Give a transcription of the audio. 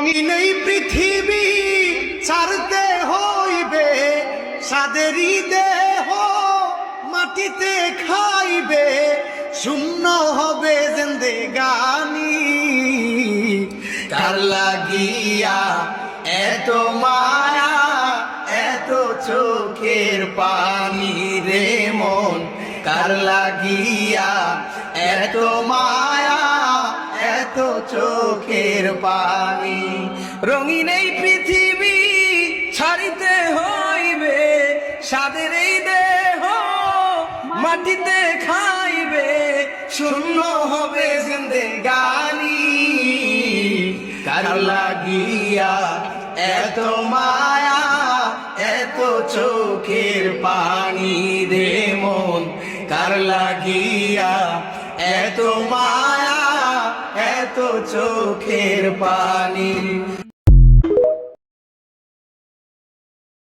রঙিন এই পৃথিবী ছাড়তে হইবে, সাদেরই দেহ মাটিতে খাইবে, শূন্য হবে জিন্দেগানি। কার লাগিয়া এত মায়া, এত চোখের পানি রে মন, কার লাগিয়া এত মায়া, এত চোখের পানি। রঙিন এই পৃথিবী ছাড়িতে হইবে, সাদের এই দেহ মাটিতে খাইবে, শূন্য হবে জিন্দেগানি। কার লাগিয়া এত মায়া, এত চোখের পানি রে মন, কার লাগিয়া এত মায়া, এত চোখের পানি।